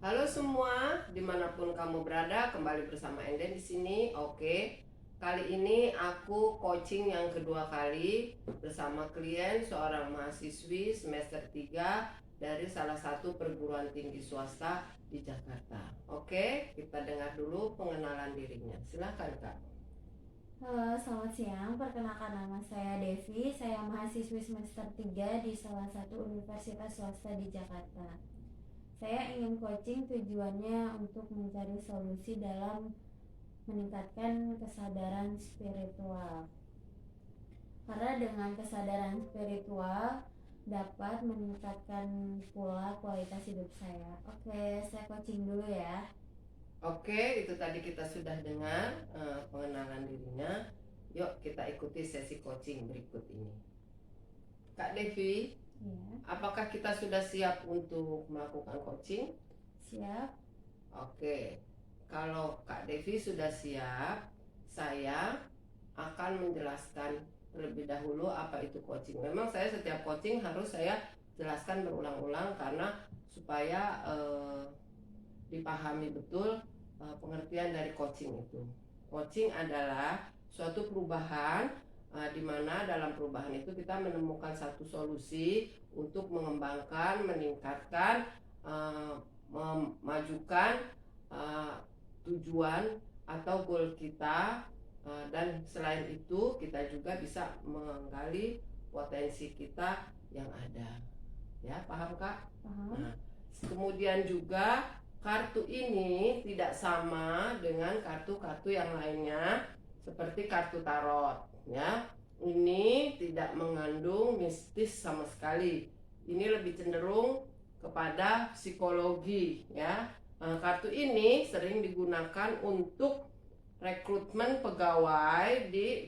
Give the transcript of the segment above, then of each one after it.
Halo semua, dimanapun kamu berada, kembali bersama Enden di sini. Oke, kali ini aku coaching yang kedua kali bersama klien seorang mahasiswi semester 3 dari salah satu perguruan tinggi swasta di Jakarta. Oke, kita dengar dulu pengenalan dirinya. Silakan Kak. Halo, selamat siang. Perkenalkan nama saya Devi. Saya mahasiswi semester 3 di salah satu universitas swasta di Jakarta. Saya ingin coaching tujuannya untuk mencari solusi dalam meningkatkan kesadaran spiritual. Karena dengan kesadaran spiritual dapat meningkatkan pula kualitas hidup saya. Oke, saya coaching dulu ya. Oke, itu tadi kita sudah dengar pengenalan dirinya. Yuk kita ikuti sesi coaching berikut ini. Kak Devi, Ya, apakah kita sudah siap untuk melakukan coaching? siap. Oke, kalau Kak Devi sudah siap, saya akan menjelaskan terlebih dahulu apa itu coaching. Memang saya setiap coaching harus saya jelaskan berulang-ulang karena supaya dipahami betul pengertian dari coaching itu. Coaching adalah suatu perubahan di mana dalam perubahan itu kita menemukan satu solusi untuk mengembangkan, meningkatkan, memajukan uh, tujuan atau goal kita, dan selain itu kita juga bisa menggali potensi kita yang ada. Ya, paham Kak? Paham? Nah, kemudian juga kartu ini tidak sama dengan kartu-kartu yang lainnya seperti kartu tarot ya. Ini tidak mengandung mistis sama sekali. Ini lebih cenderung kepada psikologi ya. Kartu ini sering digunakan untuk rekrutmen pegawai di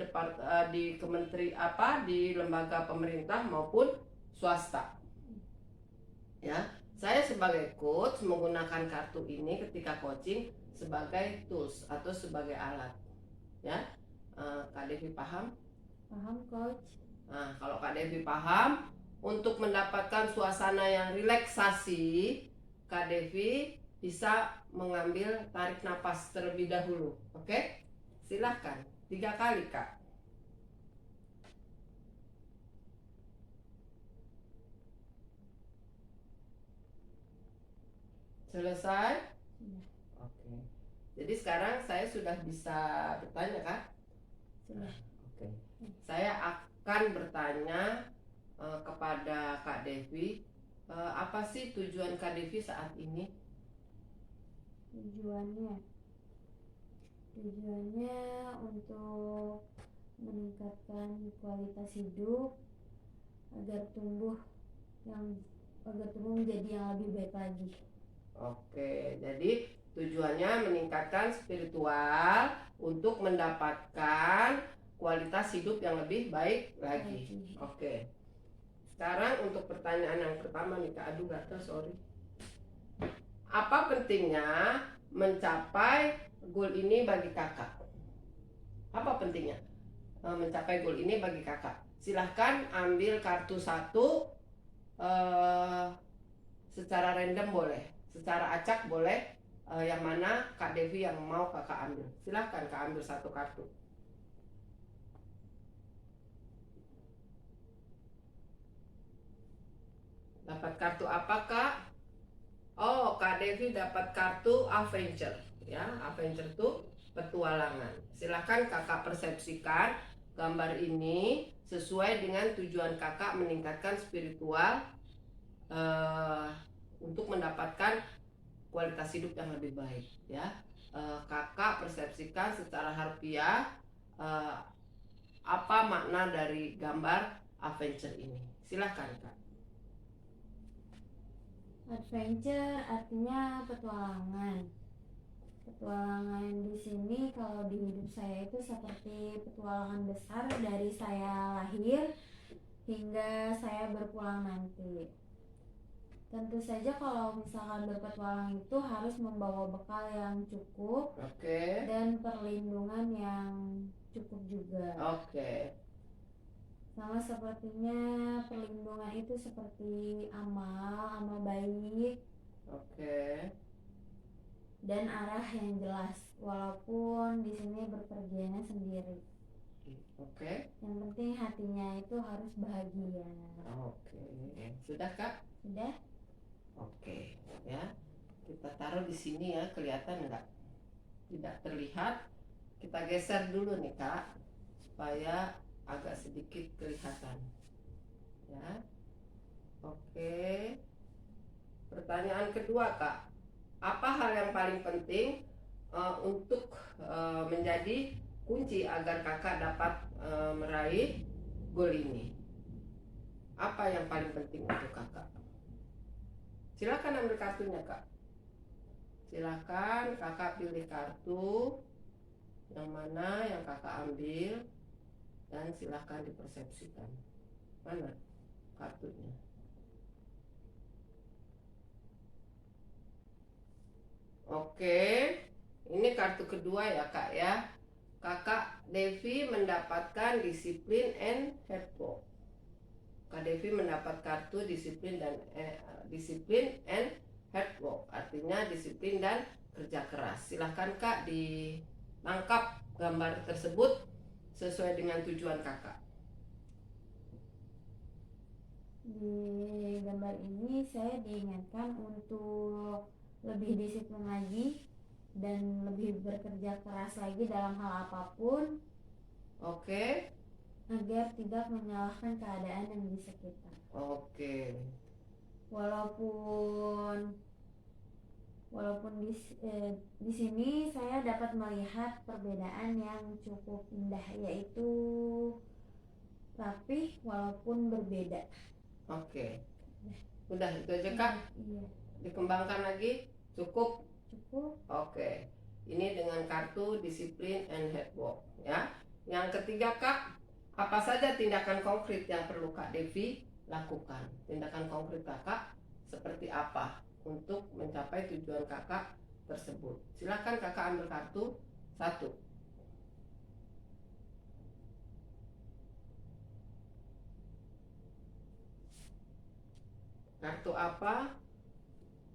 kementeri di lembaga pemerintah maupun swasta ya. Saya sebagai coach menggunakan kartu ini ketika coaching sebagai tools atau sebagai alat ya. Kak Devi paham? Paham, coach? Nah, kalau Kak Devi paham, untuk mendapatkan suasana yang relaksasi, Kak Devi bisa mengambil tarik napas terlebih dahulu. Oke? Silahkan, 3 kali Kak. Selesai? Sudah. Oke. Jadi sekarang saya sudah bisa bertanya Kak? Sudah. Oke. Saya akan bertanya kepada Kak Devi, apa sih tujuan Kak Devi saat ini? Tujuannya tujuannya untuk meningkatkan kualitas hidup agar tumbuh yang agar tumbuh menjadi yang lebih baik lagi. Oke, jadi tujuannya meningkatkan spiritual untuk mendapatkan kualitas hidup yang lebih baik lagi. Oke. Sekarang untuk pertanyaan yang pertama nih Kak, aduh gatel sorry. Apa pentingnya mencapai goal ini bagi kakak? Apa pentingnya mencapai goal ini bagi kakak? Silahkan ambil kartu satu, eh, secara random boleh, secara acak boleh, yang mana Kak Devi yang mau kakak ambil. Silahkan Kak ambil satu kartu. Dapat kartu apa Kak? Oh, Kak Devi dapat kartu Avenger. Ya, Avenger itu petualangan. Silahkan kakak persepsikan gambar ini sesuai dengan tujuan kakak meningkatkan spiritual, eh, untuk mendapatkan kualitas hidup yang lebih baik ya. Kakak persepsikan secara harfiah eh, apa makna dari gambar Avenger ini. Silahkan Kak. Adventure artinya petualangan. Petualangan di sini kalau di hidup saya itu seperti petualangan besar dari saya lahir hingga saya berpulang nanti. Tentu saja kalau misalkan berpetualang itu harus membawa bekal yang cukup Oke. dan perlindungan yang cukup juga. Oke. Sama sepertinya perlindungan itu seperti amal baik. Oke. dan arah yang jelas, walaupun di sini berpergiannya sendiri. Oke. Yang penting hatinya itu harus bahagia. Oke. Sudah Kak? Sudah? Oke. Ya. Kita taruh di sini ya, kelihatan nggak? Tidak terlihat. Kita geser dulu nih Kak, supaya agak sedikit kelihatan. Ya. Oke. Pertanyaan kedua Kak, apa hal yang paling penting untuk menjadi kunci agar kakak dapat meraih gol ini? Apa yang paling penting untuk kakak? Silakan ambil kartunya Kak. Silakan kakak pilih kartu yang mana yang kakak ambil dan silakan dipersepsikan. Mana kartunya? Oke, ini kartu kedua ya Kak ya. Kakak Devi mendapatkan disiplin and hard work. Kak Devi mendapat kartu disiplin dan disiplin and hard work, artinya disiplin dan kerja keras. Silahkan Kak ditangkap gambar tersebut sesuai dengan tujuan kakak. Di gambar ini saya diingatkan untuk lebih disiplin lagi dan lebih bekerja keras lagi dalam hal apapun. Oke. Agar tidak menyalahkan keadaan yang di sekitar. Oke. Walaupun di sini saya dapat melihat perbedaan yang cukup indah, yaitu rapih walaupun berbeda. Oke. Udah itu aja Kak? Iya. Dikembangkan lagi? Cukup? Cukup. Oke. Ini dengan kartu disiplin and hard work ya. Yang ketiga Kak, apa saja tindakan konkret yang perlu Kak Devi lakukan? Tindakan konkret kakak seperti apa untuk mencapai tujuan kakak tersebut? Silakan kakak ambil kartu satu. Kartu apa?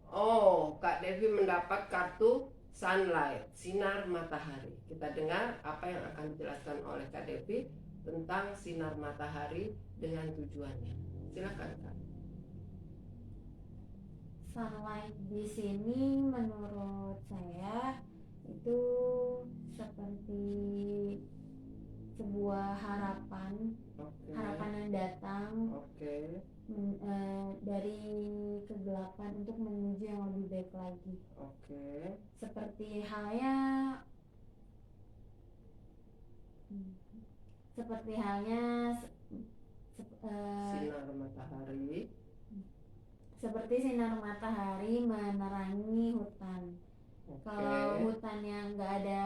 Oh, Kak Devi mendapat kartu sunlight, sinar matahari. Kita dengar apa yang akan dijelaskan oleh Kak Devi tentang sinar matahari dengan tujuannya. Silakan Kak. Sunlight di sini menurut saya itu seperti sebuah harapan, harapan yang datang dari kegelapan untuk menuju yang lebih baik lagi. Seperti halnya sinar matahari. Seperti sinar matahari menerangi hutan. Kalau hutannya nggak ada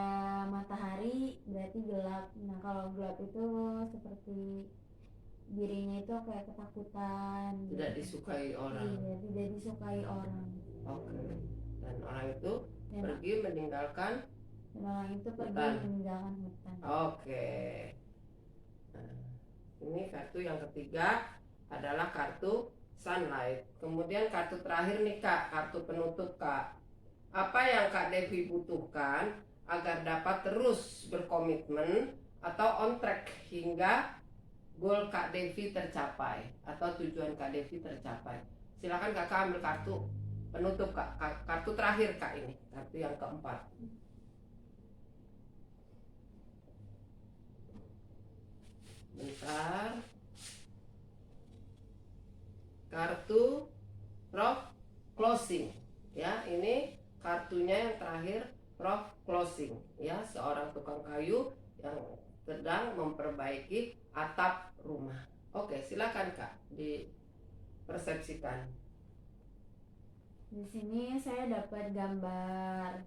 matahari berarti gelap. Nah kalau gelap itu seperti dirinya itu kayak ketakutan. Tidak disukai orang. Iya, tidak disukai orang. Dan orang itu pergi meninggalkan. Dan orang itu pergi meninggalkan hutan. Nah, ini kartu yang ketiga adalah kartu sunlight. Kemudian kartu terakhir nih Kak, kartu penutup Kak. Apa yang Kak Devi butuhkan agar dapat terus berkomitmen atau on track hingga goal Kak Devi tercapai atau tujuan Kak Devi tercapai? Silakan Kakak ambil kartu penutup Kak. Kartu terakhir Kak ini, kartu yang keempat. Bentar. Kartu Prof closing ya, ini kartunya yang terakhir, Prof closing ya, seorang tukang kayu yang sedang memperbaiki atap rumah. Oke, silakan Kak dipersepsikan. Di sini saya dapat gambar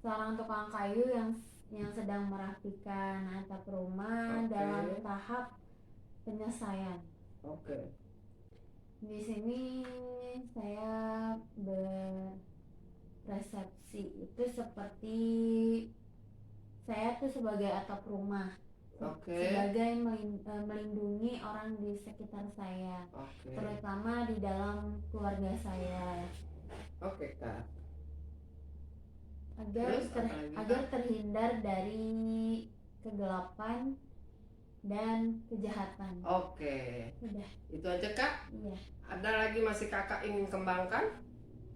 seorang tukang kayu yang sedang merapikan atap rumah dalam tahap penyelesaian. Di sini saya berpersepsi itu seperti saya tuh sebagai atap rumah, sebagai melindungi orang di sekitar saya, terutama di dalam keluarga saya. Kak. Terus apa lagi, Kak? agar terhindar dari kegelapan dan kejahatan. Oke, Udah. itu aja, Kak. Iya, Ada lagi masih Kakak ingin kembangkan?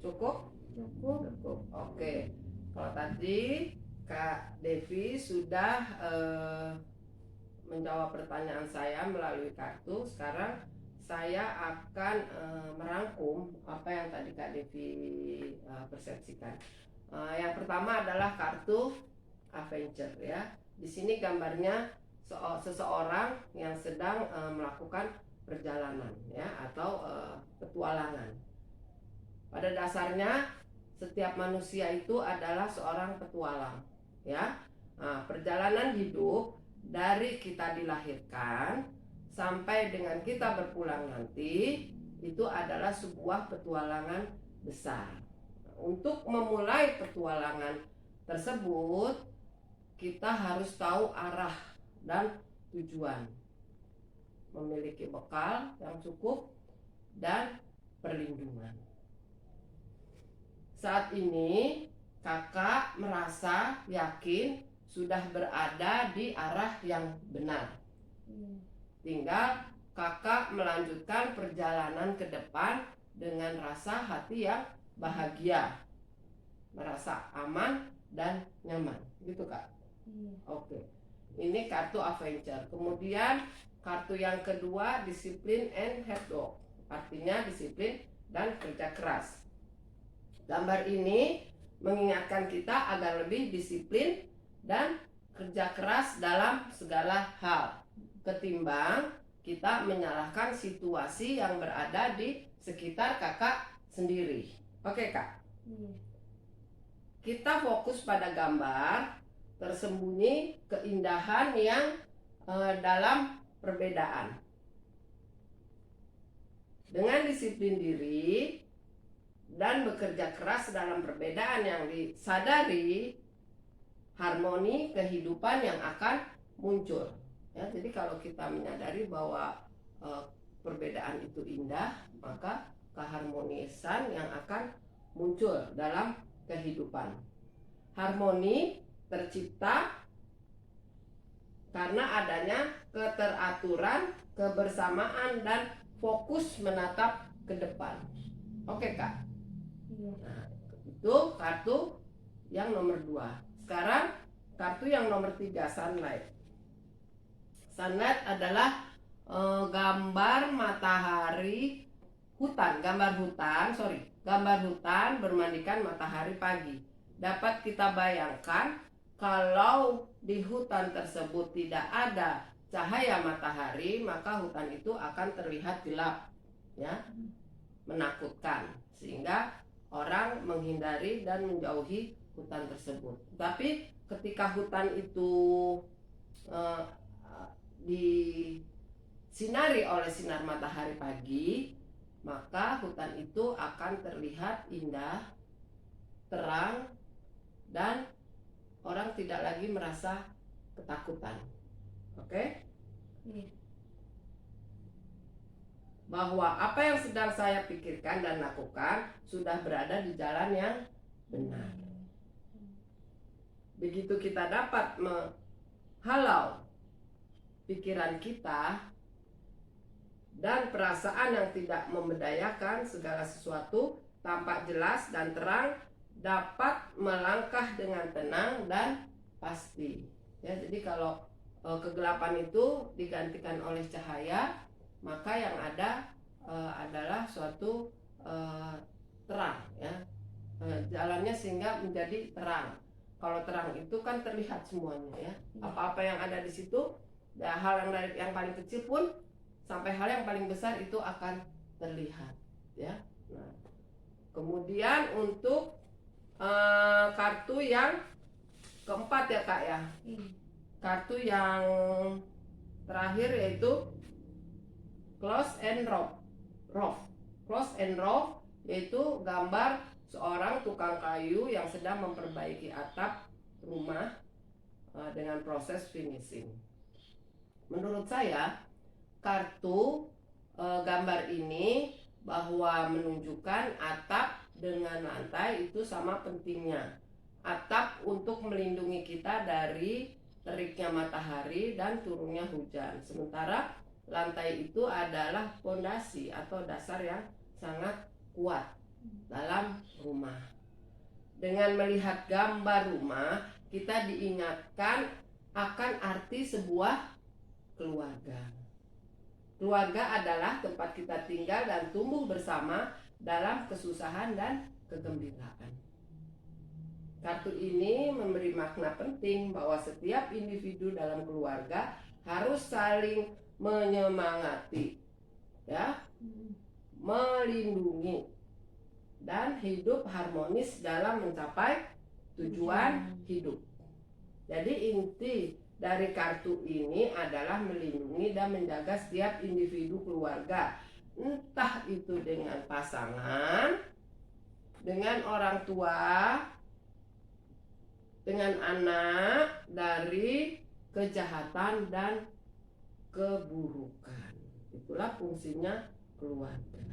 Cukup? cukup. Cukup. Oke. Kalau tadi Kak Devi sudah menjawab pertanyaan saya melalui kartu, sekarang saya akan merangkum apa yang tadi Kak Devi persepsikan. Yang pertama adalah kartu adventure ya. Di sini gambarnya seseorang yang sedang melakukan perjalanan ya atau petualangan. Pada dasarnya setiap manusia itu adalah seorang petualang ya. Nah, perjalanan hidup dari kita dilahirkan sampai dengan kita berpulang nanti itu adalah sebuah petualangan besar. Untuk memulai petualangan tersebut kita harus tahu arah dan tujuan, memiliki bekal yang cukup dan perlindungan. Saat ini kakak merasa yakin sudah berada di arah yang benar. Tinggal kakak melanjutkan perjalanan ke depan dengan rasa hati yang bahagia, merasa aman dan nyaman, gitu Kak. Oke. Ini kartu adventure. Kemudian kartu yang kedua disiplin and hard work, artinya disiplin dan kerja keras. Gambar ini mengingatkan kita agar lebih disiplin dan kerja keras dalam segala hal, ketimbang kita menyalahkan situasi yang berada di sekitar kakak sendiri. Oke Kak? Kita fokus pada gambar tersembunyi keindahan yang dalam perbedaan. Dengan disiplin diri dan bekerja keras dalam perbedaan yang disadari, harmoni kehidupan yang akan muncul. Ya, jadi kalau kita menyadari bahwa perbedaan itu indah, maka keharmonisan yang akan muncul dalam kehidupan. Harmoni tercipta karena adanya keteraturan, kebersamaan, dan fokus menatap ke depan. Oke Kak? Nah, itu kartu yang nomor 2. Sekarang kartu yang nomor 3, sunlight. Sunlight adalah gambar matahari hutan, gambar hutan bermandikan matahari pagi. Dapat kita bayangkan kalau di hutan tersebut tidak ada cahaya matahari, maka hutan itu akan terlihat gelap, ya, menakutkan, sehingga orang menghindari dan menjauhi hutan tersebut. Tapi ketika hutan itu disinari oleh sinar matahari pagi, maka hutan itu akan terlihat indah, terang, dan orang tidak lagi merasa ketakutan. Oke? Bahwa apa yang sedang saya pikirkan dan lakukan sudah berada di jalan yang benar. Begitu kita dapat menghalau pikiran kita dan perasaan yang tidak membedayakan, segala sesuatu tampak jelas dan terang, dapat melangkah dengan tenang dan pasti. Ya, jadi kalau kegelapan itu digantikan oleh cahaya, maka yang ada adalah suatu terang, ya, jalannya sehingga menjadi terang. Kalau terang itu kan terlihat semuanya, ya, apa-apa yang ada di situ, ya, hal yang paling kecil pun sampai hal yang paling besar itu akan terlihat, ya. Nah, kemudian untuk kartu yang keempat ya Kak ya, kartu yang terakhir yaitu close and rough. Close and rough yaitu gambar seorang tukang kayu yang sedang memperbaiki atap rumah dengan proses finishing. Menurut saya kartu gambar ini bahwa menunjukkan atap dengan lantai itu sama pentingnya. atap untuk melindungi kita dari teriknya matahari dan turunnya hujan. Sementara lantai itu adalah fondasi atau dasar yang sangat kuat dalam rumah. Dengan melihat gambar rumah, kita diingatkan akan arti sebuah keluarga. Keluarga adalah tempat kita tinggal dan tumbuh bersama dalam kesusahan dan kegembiraan. Kartu ini memberi makna penting bahwa setiap individu dalam keluarga harus saling menyemangati, ya, melindungi, dan hidup harmonis dalam mencapai tujuan hidup. Jadi inti dari kartu ini adalah melindungi dan menjaga setiap individu keluarga, entah itu dengan pasangan, dengan orang tua, dengan anak, dari kejahatan dan keburukan. Itulah fungsinya keluarga.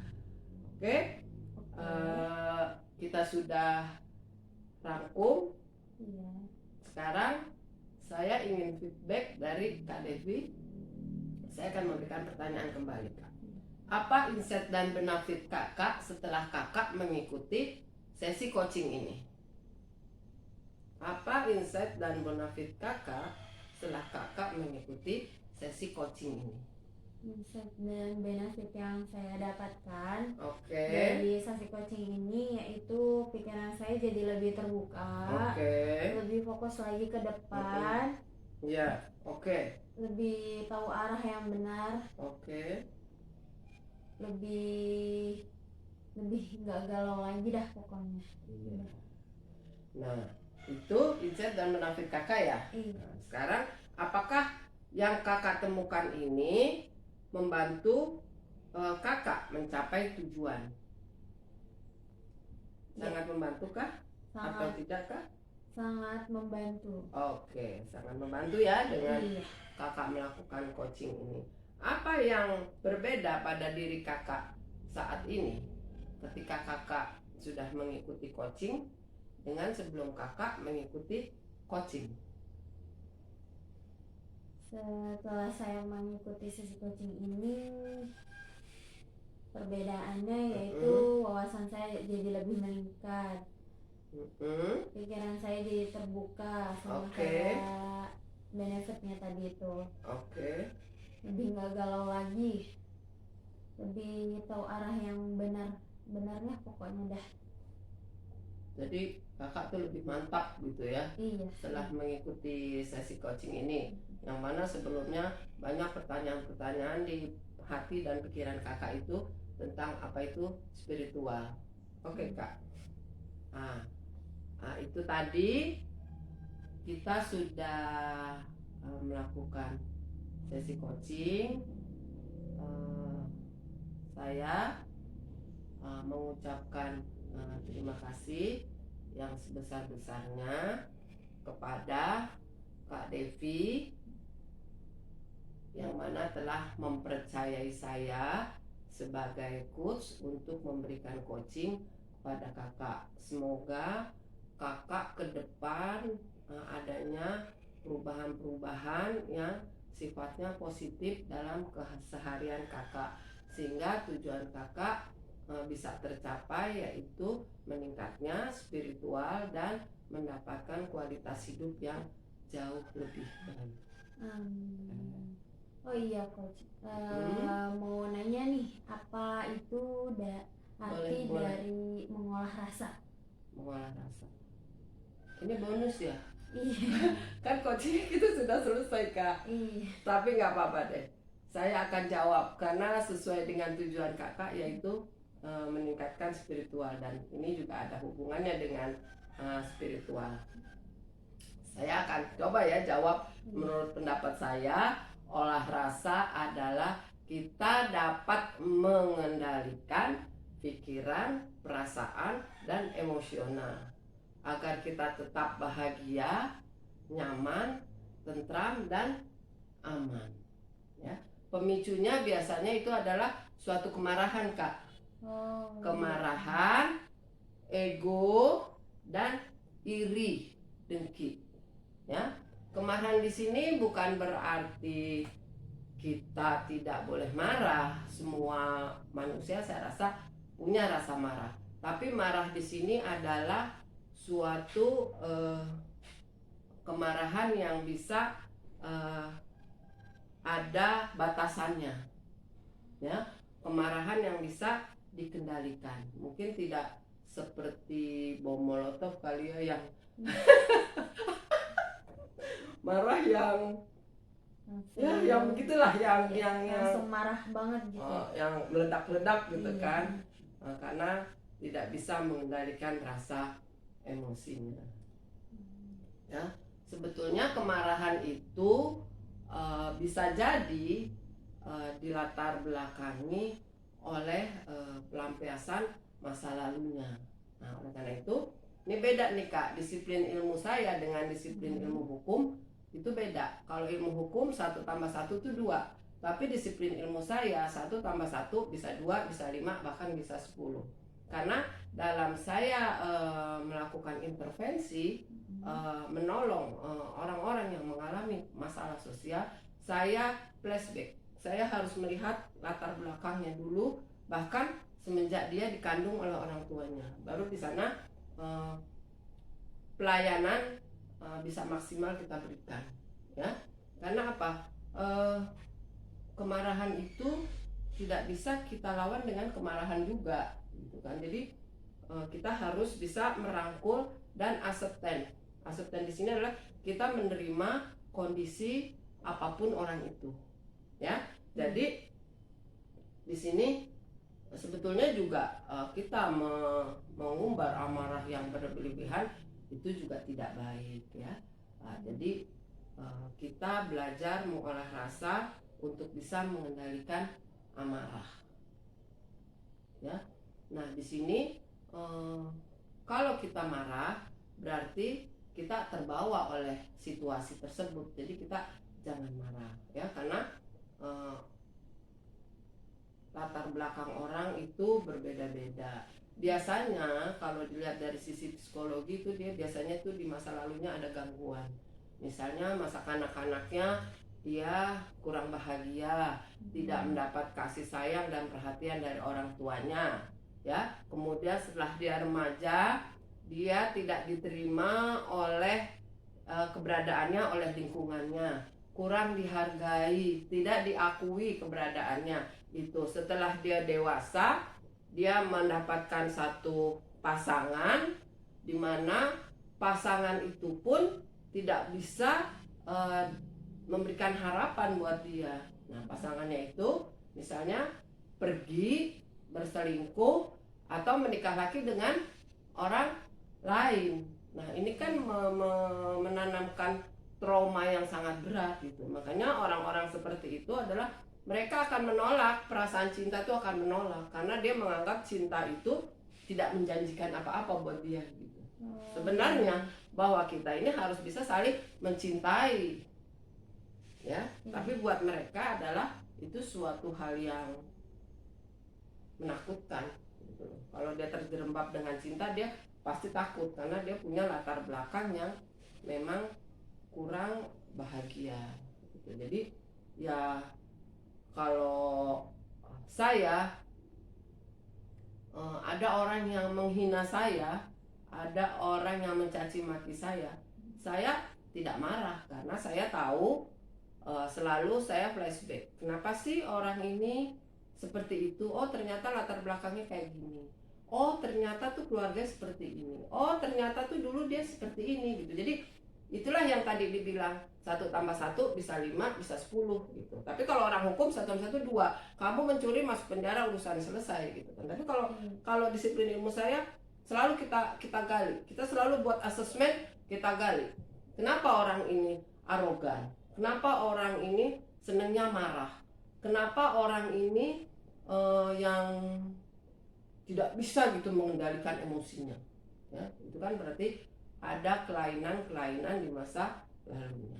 Oke? Kita sudah rangkum. Iya. Sekarang saya ingin feedback dari Kak Devi. Saya akan memberikan pertanyaan kembali, Kak. Apa insight dan benefit Kakak setelah Kakak mengikuti sesi coaching ini? Apa insight dan benefit Kakak setelah Kakak mengikuti sesi coaching ini? Insight dan benefit yang saya dapatkan Oke. dari sesi coaching ini yaitu pikiran saya jadi lebih terbuka, Oke. lebih fokus lagi ke depan, Ya, oke. lebih tahu arah yang benar, Oke. lebih nggak galau lagi dah pokoknya. Iya. Nah, itu insight dan benefit Kakak ya. Iya. Nah, sekarang apakah yang Kakak temukan ini membantu Kakak mencapai tujuan? Sangat membantukah atau Sangat tidakkah? sangat membantu. Oke, sangat membantu ya dengan Iya. Kakak melakukan coaching ini. Apa yang berbeda pada diri Kakak saat ini ketika Kakak sudah mengikuti coaching dengan sebelum Kakak mengikuti coaching? Setelah saya mengikuti sesi coaching ini, perbedaannya yaitu wawasan saya jadi lebih meningkat, pikiran saya jadi terbuka, sama Oke. kayak benefitnya tadi itu. Oke. Lebih nggak galau lagi, lebih tahu arah yang benarnya pokoknya dah. Jadi Kakak tuh lebih mantap gitu ya Iya. setelah mengikuti sesi coaching ini, yang mana sebelumnya banyak pertanyaan-pertanyaan di hati dan pikiran Kakak itu tentang apa itu spiritual. Oke, Kak. Nah, itu tadi kita sudah melakukan sesi coaching. Saya mengucapkan terima kasih yang sebesar-besarnya kepada Kak Devi yang mana telah mempercayai saya sebagai coach untuk memberikan coaching kepada Kakak. Semoga Kakak ke depan adanya perubahan-perubahan yang sifatnya positif dalam keseharian Kakak, sehingga tujuan Kakak bisa tercapai, yaitu meningkatnya spiritual dan mendapatkan kualitas hidup yang jauh lebih baik. Oh iya coach, mau nanya nih, apa itu arti Boleh. dari mengolah rasa? Mengolah rasa. Ini bonus ya? Iya. Kan coaching kita sudah selesai, Kak. Iya. Tapi nggak apa-apa deh. Saya akan jawab karena sesuai dengan tujuan Kakak, yaitu meningkatkan spiritual, dan ini juga ada hubungannya dengan spiritual. Saya akan coba ya jawab. Menurut pendapat saya, olah rasa adalah kita dapat mengendalikan pikiran, perasaan, dan emosional agar kita tetap bahagia, nyaman, tentram, dan aman. Ya. Pemicunya biasanya itu adalah suatu kemarahan, Kak. Kemarahan, ego, dan iri, dengki. Ya, kemarahan di sini bukan berarti kita tidak boleh marah. Semua manusia saya rasa punya rasa marah. Tapi marah di sini adalah suatu kemarahan yang bisa ada batasannya, ya, kemarahan yang bisa dikendalikan. Mungkin tidak seperti bom molotov kali ya, yang marah yang yang begitulah, yang langsung marah banget gitu. yang meledak-ledak gitu Iya. kan. Karena tidak bisa mengendalikan rasa emosinya. Ya, sebetulnya kemarahan itu bisa jadi dilatar belakangi oleh pelampiasan masa lalunya. Nah, oleh karena itu, ini beda nih Kak, disiplin ilmu saya dengan disiplin ilmu hukum itu beda. Kalau ilmu hukum 1 tambah 1 itu 2, tapi disiplin ilmu saya 1 tambah 1 bisa 2, bisa 5, bahkan bisa 10. Karena dalam saya melakukan intervensi, menolong orang-orang yang mengalami masalah sosial, saya flashback. Saya harus melihat latar belakangnya dulu, bahkan semenjak dia dikandung oleh orang tuanya. Baru di sana pelayanan bisa maksimal kita berikan, ya. Karena apa? Kemarahan itu tidak bisa kita lawan dengan kemarahan juga, gitu kan. Jadi kita harus bisa merangkul dan acceptance. Acceptance di sini adalah kita menerima kondisi apapun orang itu, ya. Jadi di sini sebetulnya juga kita mengumbar amarah yang berlebihan itu juga tidak baik, ya. Jadi kita belajar mengolah rasa untuk bisa mengendalikan amarah, ya. Nah, di sini kalau kita marah berarti kita terbawa oleh situasi tersebut. Jadi kita jangan marah, ya, karena latar belakang orang itu berbeda-beda. Biasanya kalau dilihat dari sisi psikologi itu dia biasanya tuh di masa lalunya ada gangguan. Misalnya masa kanak-kanaknya dia kurang bahagia, tidak mendapat kasih sayang dan perhatian dari orang tuanya, ya. Kemudian setelah dia remaja, dia tidak diterima oleh keberadaannya oleh lingkungannya, kurang dihargai, tidak diakui keberadaannya. Itu setelah dia dewasa, dia mendapatkan satu pasangan di mana pasangan itu pun tidak bisa memberikan harapan buat dia. Nah, pasangannya itu misalnya pergi berselingkuh atau menikah lagi dengan orang lain. Nah, ini kan menanamkan trauma yang sangat berat gitu. Makanya orang-orang seperti itu adalah mereka akan menolak, perasaan cinta itu akan menolak karena dia menganggap cinta itu tidak menjanjikan apa-apa buat dia gitu. Sebenarnya bahwa kita ini harus bisa saling mencintai, ya. Tapi buat mereka adalah itu suatu hal yang menakutkan gitu. Kalau dia terjerembab dengan cinta, dia pasti takut karena dia punya latar belakang yang memang kurang bahagia gitu. Jadi ya kalau saya ada orang yang menghina saya, ada orang yang mencaci maki saya tidak marah karena saya tahu selalu saya flashback. Kenapa sih orang ini seperti itu? Oh, ternyata latar belakangnya kayak gini. Oh, ternyata tuh keluarga seperti ini. Oh, ternyata tuh dulu dia seperti ini gitu. Jadi itulah yang tadi dibilang 1 tambah 1 bisa 5, bisa 10 gitu. Tapi kalau orang hukum 1 tambah 1 2. Kamu mencuri masuk penjara urusan selesai gitu kan. Tapi kalau disiplin ilmu saya selalu kita gali. Kita selalu buat asesmen, kita gali. Kenapa orang ini arogan? Kenapa orang ini senangnya marah? Kenapa orang ini yang tidak bisa gitu mengendalikan emosinya? Ya, itu kan berarti ada kelainan-kelainan di masa lalunya.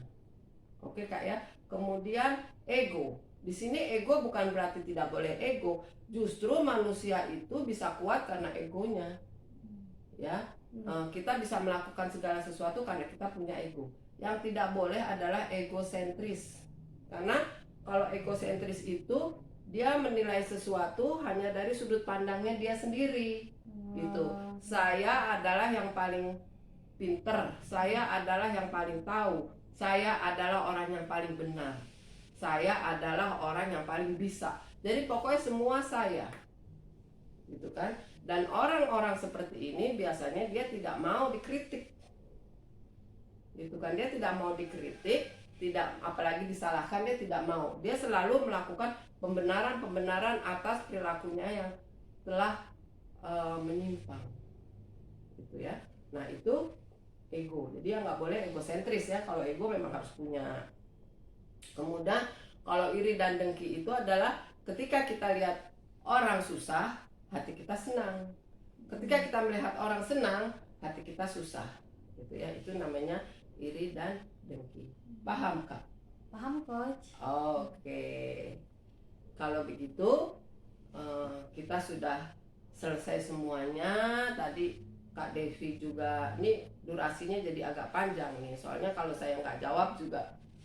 Oke Kak ya. Kemudian ego. Di sini ego bukan berarti tidak boleh ego. Justru manusia itu bisa kuat karena egonya. Ya. Kita bisa melakukan segala sesuatu karena kita punya ego. Yang tidak boleh adalah egosentris. Karena kalau egosentris itu dia menilai sesuatu hanya dari sudut pandangnya dia sendiri. Gitu. Saya adalah yang paling pinter, saya adalah yang paling tahu, saya adalah orang yang paling benar, saya adalah orang yang paling bisa. Jadi pokoknya semua saya, gitu kan. Dan orang-orang seperti ini biasanya dia tidak mau dikritik, gitu kan. Dia tidak mau dikritik, tidak, apalagi disalahkan, dia tidak mau. Dia selalu melakukan pembenaran atas perilakunya yang telah menyimpang, gitu ya. Nah itu ego. Jadi ya nggak boleh egosentris ya. Kalau ego memang harus punya. Kemudian kalau iri dan dengki itu adalah ketika kita lihat orang susah, hati kita senang. Ketika kita melihat orang senang, hati kita susah. Gitu ya. Itu namanya iri dan dengki. Paham Kak? Paham Coach. Oke. Kalau begitu kita sudah selesai semuanya. Tadi Kak Devi juga, ini durasinya jadi agak panjang nih. Soalnya kalau saya nggak jawab juga,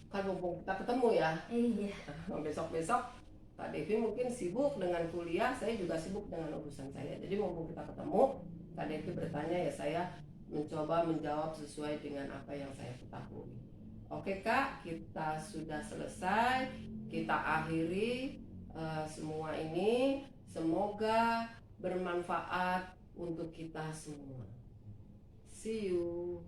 kan mumpung kita ketemu ya. Iya. Besok-besok Kak Devi mungkin sibuk dengan kuliah, saya juga sibuk dengan urusan saya. Jadi mumpung kita ketemu, Kak Devi bertanya ya saya mencoba menjawab sesuai dengan apa yang saya ketahui. Oke Kak, kita sudah selesai. Kita akhiri semua ini. Semoga bermanfaat untuk kita semua. See you.